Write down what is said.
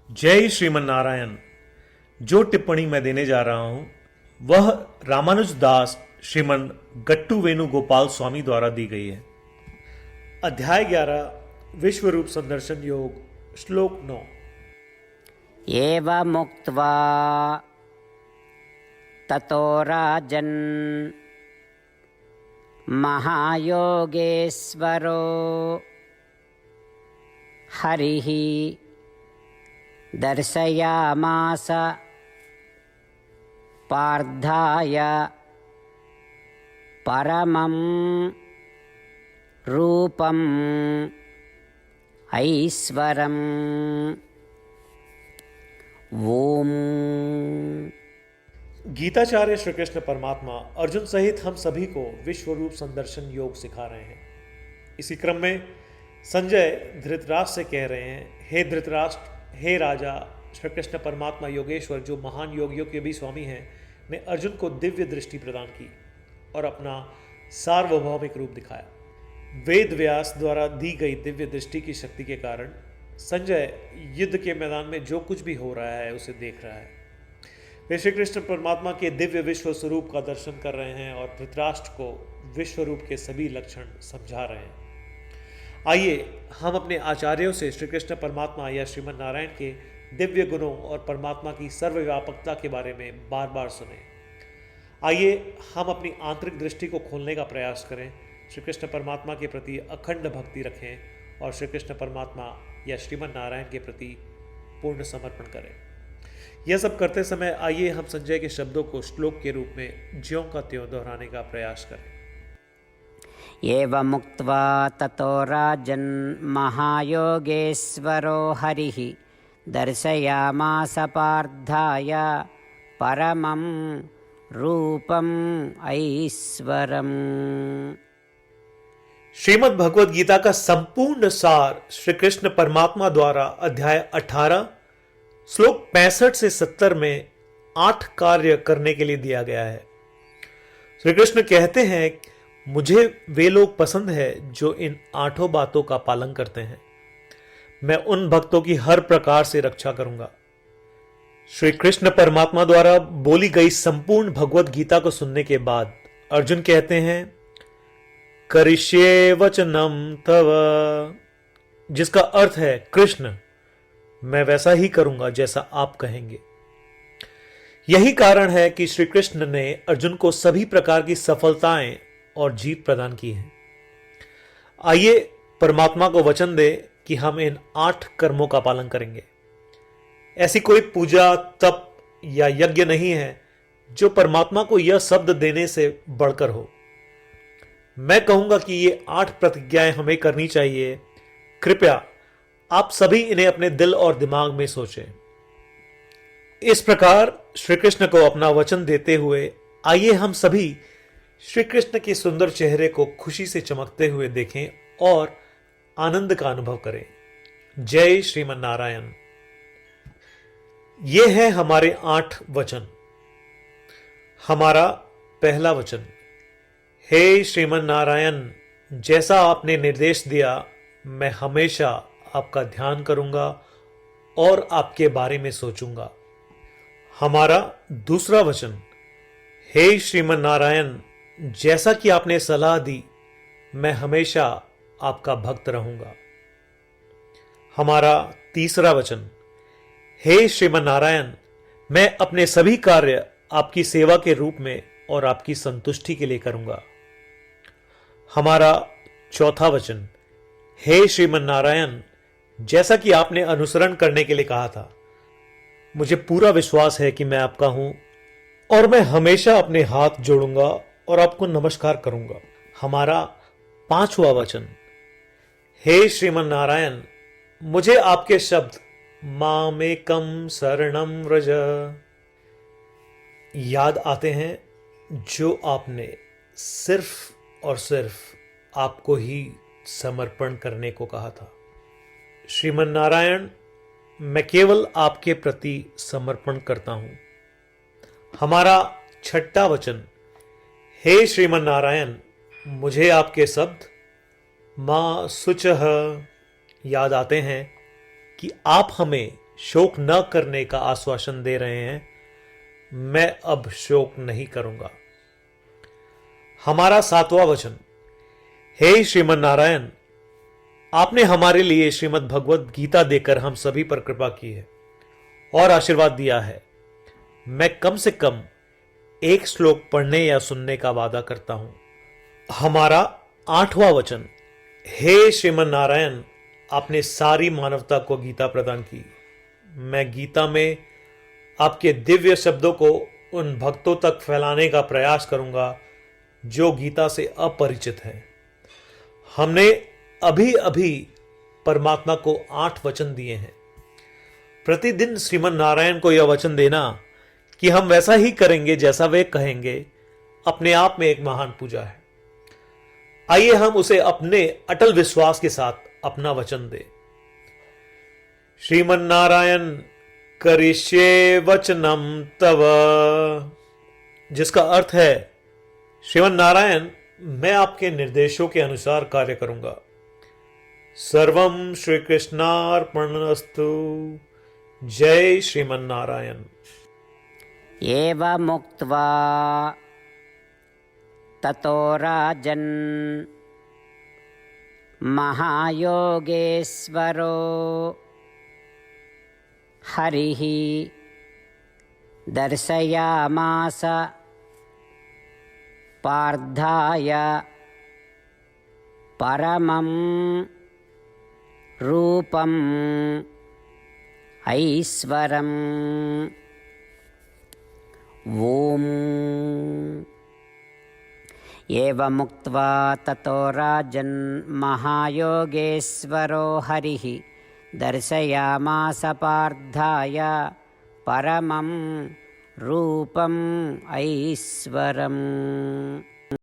जय श्रीमन नारायण। जो टिप्पणी मैं देने जा रहा हूं वह रामानुज दास श्रीमन गट्टू वेणुगोपाल स्वामी द्वारा दी गई है। अध्याय 11 विश्व रूप संदर्शन योग श्लोक 9। एवमुक्त्वा ततो राजन् महायोगेश्वरो हरिः दर्शयामास पार्थाय परमं रूपम् ऐश्वरम्। ओम। गीताचार्य श्री कृष्ण परमात्मा अर्जुन सहित हम सभी को विश्व रूप संदर्शन योग सिखा रहे हैं। इसी क्रम में संजय धृतराष्ट्र से कह रहे हैं, हे धृतराष्ट्र, हे राजा, श्री कृष्ण परमात्मा योगेश्वर जो महान योगियों के भी स्वामी हैं ने अर्जुन को दिव्य दृष्टि प्रदान की और अपना सार्वभौमिक रूप दिखाया। वेद व्यास द्वारा दी गई दिव्य दृष्टि की शक्ति के कारण संजय युद्ध के मैदान में जो कुछ भी हो रहा है उसे देख रहा है। वे श्री कृष्ण परमात्मा के दिव्य विश्व स्वरूप का दर्शन कर रहे हैं और धृतराष्ट्र को विश्व रूप के सभी लक्षण समझा रहे हैं। आइए हम अपने आचार्यों से श्री कृष्ण परमात्मा या श्रीमन नारायण के दिव्य गुणों और परमात्मा की सर्वव्यापकता के बारे में बार बार सुने। आइए हम अपनी आंतरिक दृष्टि को खोलने का प्रयास करें, श्री कृष्ण परमात्मा के प्रति अखंड भक्ति रखें और श्री कृष्ण परमात्मा या श्रीमन नारायण के प्रति पूर्ण समर्पण करें। यह सब करते समय आइए हम संजय के शब्दों को श्लोक के रूप में ज्यों का त्यों दोहराने का प्रयास करें। एवमुक्त्वा ततो राजन् महायोगेश्वरो हरिः दर्शयामास पार्थाय परमं रूपम् ऐश्वरम्। श्रीमद् भगवद गीता का संपूर्ण सार श्री कृष्ण परमात्मा द्वारा अध्याय 18 श्लोक 65 से 70 में 8 कार्य करने के लिए दिया गया है। श्री कृष्ण कहते हैं, मुझे वे लोग पसंद है जो इन 8 बातों का पालन करते हैं। मैं उन भक्तों की हर प्रकार से रक्षा करूंगा। श्री कृष्ण परमात्मा द्वारा बोली गई संपूर्ण भगवद गीता को सुनने के बाद अर्जुन कहते हैं, करिष्ये वचनम तव, जिसका अर्थ है कृष्ण मैं वैसा ही करूंगा जैसा आप कहेंगे। यही कारण है कि श्री कृष्ण ने अर्जुन को सभी प्रकार की सफलताएं और जीत प्रदान की है। आइए परमात्मा को वचन दे कि हम इन 8 कर्मों का पालन करेंगे। ऐसी कोई पूजा, तप या यज्ञ नहीं है जो परमात्मा को यह शब्द देने से बढ़कर हो। मैं कहूंगा कि ये 8 प्रतिज्ञाएं हमें करनी चाहिए। कृपया आप सभी इन्हें अपने दिल और दिमाग में सोचें। इस प्रकार श्री कृष्ण को अपना वचन देते हुए आइए हम सभी श्री कृष्ण के सुंदर चेहरे को खुशी से चमकते हुए देखें और आनंद का अनुभव करें। जय श्रीमन नारायण। ये है हमारे 8 वचन। हमारा पहला वचन, हे श्रीमन नारायण, जैसा आपने निर्देश दिया मैं हमेशा आपका ध्यान करूंगा और आपके बारे में सोचूंगा। हमारा दूसरा वचन, हे श्रीमन नारायण, जैसा कि आपने सलाह दी मैं हमेशा आपका भक्त रहूंगा। हमारा तीसरा वचन, हे श्रीमन नारायण, मैं अपने सभी कार्य आपकी सेवा के रूप में और आपकी संतुष्टि के लिए करूंगा। हमारा चौथा वचन, हे श्रीमन नारायण, जैसा कि आपने अनुसरण करने के लिए कहा था मुझे पूरा विश्वास है कि मैं आपका हूं और मैं हमेशा अपने हाथ जोड़ूंगा और आपको नमस्कार करूंगा। हमारा पांचवा वचन, हे श्रीमन नारायण, मुझे आपके शब्द मामेकम शरणम व्रज याद आते हैं जो आपने सिर्फ और सिर्फ आपको ही समर्पण करने को कहा था। श्रीमन नारायण, मैं केवल आपके प्रति समर्पण करता हूं। हमारा छठा वचन, हे श्रीमन नारायण, मुझे आपके शब्द मां शुचः याद आते हैं कि आप हमें शोक न करने का आश्वासन दे रहे हैं, मैं अब शोक नहीं करूंगा। हमारा 7वां वचन। हे श्रीमन नारायण, आपने हमारे लिए श्रीमद् भगवत गीता देकर हम सभी पर कृपा की है और आशीर्वाद दिया है। मैं कम से कम एक श्लोक पढ़ने या सुनने का वादा करता हूं। हमारा 8वां वचन। हे श्रीमन नारायण, आपने सारी मानवता को गीता प्रदान की। मैं गीता में आपके दिव्य शब्दों को उन भक्तों तक फैलाने का प्रयास करूंगा जो गीता से अपरिचित हैं। हमने अभी अभी परमात्मा को 8 वचन दिए हैं। प्रतिदिन श्रीमन नारायण को यह वचन देना कि हम वैसा ही करेंगे जैसा वे कहेंगे, अपने आप में एक महान पूजा है। आइए हम उसे अपने अटल विश्वास के साथ अपना वचन दें। श्रीमन नारायण करिष्ये वचनम तव, जिसका अर्थ है, श्रीमन नारायण, मैं आपके निर्देशों के अनुसार कार्य करूंगा। सर्वम श्री कृष्णार्पणमस्तु। जय श्रीमन नारायण। एवमुक्त्वा ततो राजन् महायोगेश्वरो हरिः दर्शयामास पार्थाय परमं रूपम् ऐश्वरम्। ॐ एवमुक्त्वा ततो राजन् महायोगेश्वरो हरिः दर्शयामास पार्थाय परमं रूपम् ऐश्वरम्।